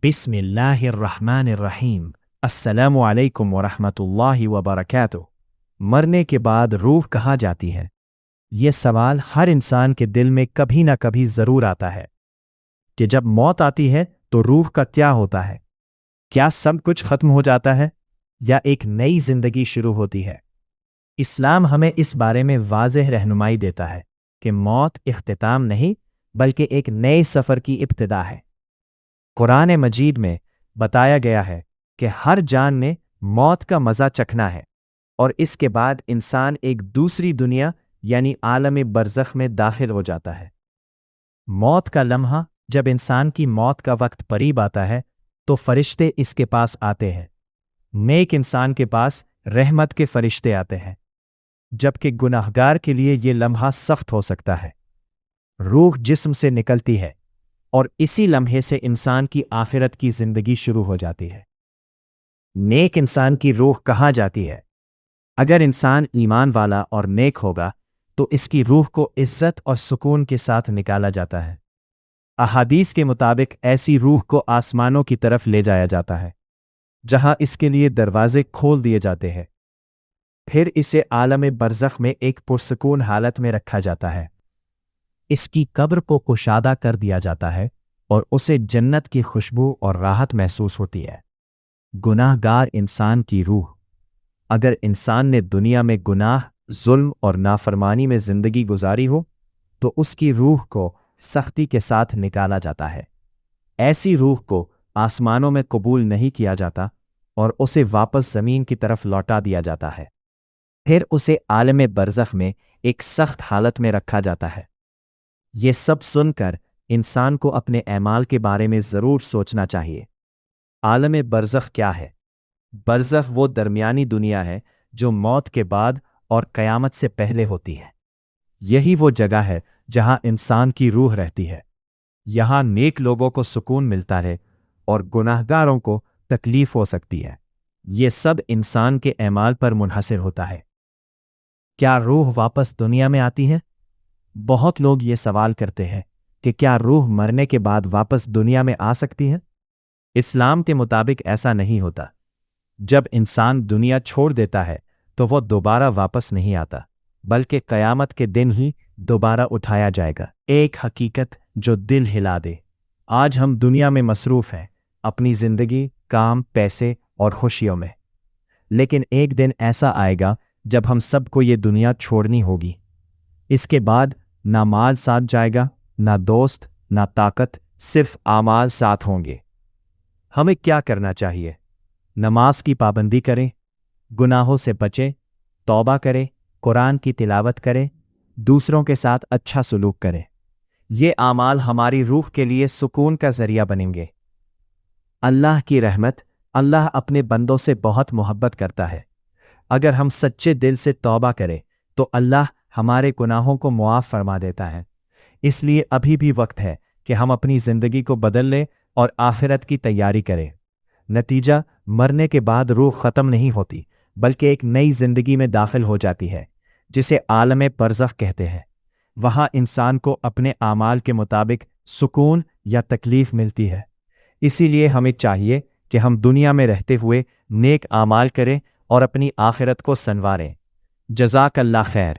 بسم اللہ الرحمن الرحیم۔ السلام علیکم ورحمۃ اللہ وبرکاتہ۔ مرنے کے بعد روح کہاں جاتی ہے؟ یہ سوال ہر انسان کے دل میں کبھی نہ کبھی ضرور آتا ہے کہ جب موت آتی ہے تو روح کا کیا ہوتا ہے؟ کیا سب کچھ ختم ہو جاتا ہے یا ایک نئی زندگی شروع ہوتی ہے؟ اسلام ہمیں اس بارے میں واضح رہنمائی دیتا ہے کہ موت اختتام نہیں بلکہ ایک نئے سفر کی ابتدا ہے۔ قرآن مجید میں بتایا گیا ہے کہ ہر جان نے موت کا مزہ چکھنا ہے اور اس کے بعد انسان ایک دوسری دنیا یعنی عالم برزخ میں داخل ہو جاتا ہے۔ موت کا لمحہ جب انسان کی موت کا وقت قریب آتا ہے تو فرشتے اس کے پاس آتے ہیں۔ نیک انسان کے پاس رحمت کے فرشتے آتے ہیں، جبکہ گناہگار کے لیے یہ لمحہ سخت ہو سکتا ہے۔ روح جسم سے نکلتی ہے اور اسی لمحے سے انسان کی آخرت کی زندگی شروع ہو جاتی ہے۔ نیک انسان کی روح کہاں جاتی ہے؟ اگر انسان ایمان والا اور نیک ہوگا تو اس کی روح کو عزت اور سکون کے ساتھ نکالا جاتا ہے۔ احادیث کے مطابق ایسی روح کو آسمانوں کی طرف لے جایا جاتا ہے، جہاں اس کے لیے دروازے کھول دیے جاتے ہیں۔ پھر اسے عالم برزخ میں ایک پرسکون حالت میں رکھا جاتا ہے۔ اس کی قبر کو کشادہ کر دیا جاتا ہے اور اسے جنت کی خوشبو اور راحت محسوس ہوتی ہے۔ گناہ گار انسان کی روح، اگر انسان نے دنیا میں گناہ، ظلم اور نافرمانی میں زندگی گزاری ہو تو اس کی روح کو سختی کے ساتھ نکالا جاتا ہے۔ ایسی روح کو آسمانوں میں قبول نہیں کیا جاتا اور اسے واپس زمین کی طرف لوٹا دیا جاتا ہے۔ پھر اسے عالم برزخ میں ایک سخت حالت میں رکھا جاتا ہے۔ یہ سب سن کر انسان کو اپنے اعمال کے بارے میں ضرور سوچنا چاہیے۔ عالم برزخ کیا ہے؟ برزخ وہ درمیانی دنیا ہے جو موت کے بعد اور قیامت سے پہلے ہوتی ہے۔ یہی وہ جگہ ہے جہاں انسان کی روح رہتی ہے۔ یہاں نیک لوگوں کو سکون ملتا ہے اور گناہگاروں کو تکلیف ہو سکتی ہے۔ یہ سب انسان کے اعمال پر منحصر ہوتا ہے۔ کیا روح واپس دنیا میں آتی ہے؟ بہت لوگ یہ سوال کرتے ہیں کہ کیا روح مرنے کے بعد واپس دنیا میں آ سکتی ہے؟ اسلام کے مطابق ایسا نہیں ہوتا۔ جب انسان دنیا چھوڑ دیتا ہے تو وہ دوبارہ واپس نہیں آتا، بلکہ قیامت کے دن ہی دوبارہ اٹھایا جائے گا۔ ایک حقیقت جو دل ہلا دے۔ آج ہم دنیا میں مصروف ہیں، اپنی زندگی، کام، پیسے اور خوشیوں میں، لیکن ایک دن ایسا آئے گا جب ہم سب کو یہ دنیا چھوڑنی ہوگی۔ اس کے بعد نہ مال ساتھ جائے گا، نہ دوست، نہ طاقت، صرف اعمال ساتھ ہوں گے۔ ہمیں کیا کرنا چاہیے؟ نماز کی پابندی کریں، گناہوں سے بچیں، توبہ کریں، قرآن کی تلاوت کریں، دوسروں کے ساتھ اچھا سلوک کریں۔ یہ اعمال ہماری روح کے لیے سکون کا ذریعہ بنیں گے۔ اللہ کی رحمت، اللہ اپنے بندوں سے بہت محبت کرتا ہے۔ اگر ہم سچے دل سے توبہ کریں تو اللہ ہمارے گناہوں کو معاف فرما دیتا ہے۔ اس لیے ابھی بھی وقت ہے کہ ہم اپنی زندگی کو بدل لیں اور آخرت کی تیاری کریں۔ نتیجہ، مرنے کے بعد روح ختم نہیں ہوتی بلکہ ایک نئی زندگی میں داخل ہو جاتی ہے، جسے عالم برزخ کہتے ہیں۔ وہاں انسان کو اپنے اعمال کے مطابق سکون یا تکلیف ملتی ہے۔ اسی لیے ہمیں چاہیے کہ ہم دنیا میں رہتے ہوئے نیک اعمال کریں اور اپنی آخرت کو سنواریں۔ جزاک اللہ خیر۔